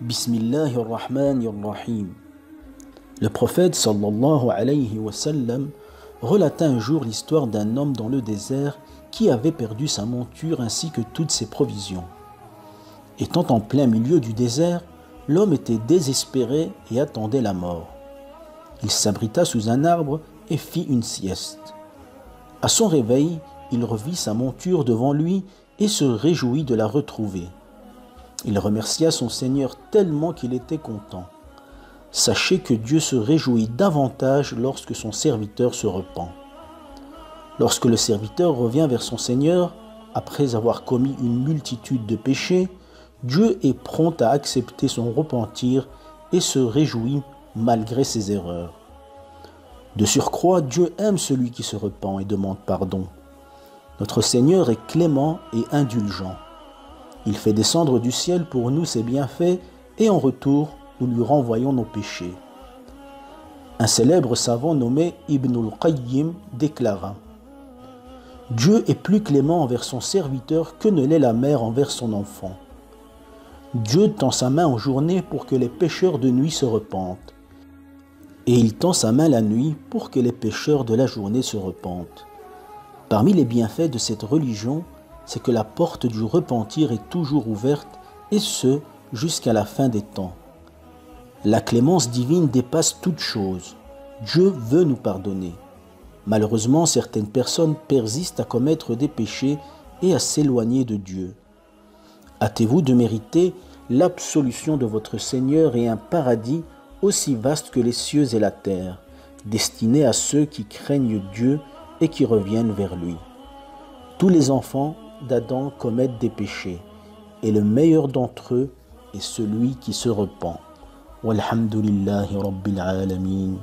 Bismillahirrahmanirrahim. Le prophète sallallahu alayhi wa sallam relata un jour l'histoire d'un homme dans le désert qui avait perdu sa monture ainsi que toutes ses provisions. Étant en plein milieu du désert, l'homme était désespéré et attendait la mort. Il s'abrita sous un arbre et fit une sieste. À son réveil, il revit sa monture devant lui et se réjouit de la retrouver. Il remercia son Seigneur tellement qu'il était content. Sachez que Dieu se réjouit davantage lorsque son serviteur se repent. Lorsque le serviteur revient vers son Seigneur, après avoir commis une multitude de péchés, Dieu est prompt à accepter son repentir et se réjouit malgré ses erreurs. De surcroît, Dieu aime celui qui se repent et demande pardon. Notre Seigneur est clément et indulgent. Il fait descendre du ciel pour nous ses bienfaits et en retour, nous lui renvoyons nos péchés. Un célèbre savant nommé Ibn al-Qayyim déclara « Dieu est plus clément envers son serviteur que ne l'est la mère envers son enfant. Dieu tend sa main en journée pour que les pécheurs de nuit se repentent, et il tend sa main la nuit pour que les pécheurs de la journée se repentent. Parmi les bienfaits de cette religion, c'est que la porte du repentir est toujours ouverte, et ce, jusqu'à la fin des temps. La clémence divine dépasse toute chose. Dieu veut nous pardonner. Malheureusement, certaines personnes persistent à commettre des péchés et à s'éloigner de Dieu. Hâtez-vous de mériter l'absolution de votre Seigneur et un paradis aussi vaste que les cieux et la terre, destiné à ceux qui craignent Dieu et qui reviennent vers lui. Tous les enfants d'Adam commettent des péchés, et le meilleur d'entre eux est celui qui se repent. Walhamdulillahi Rabbil Alamin.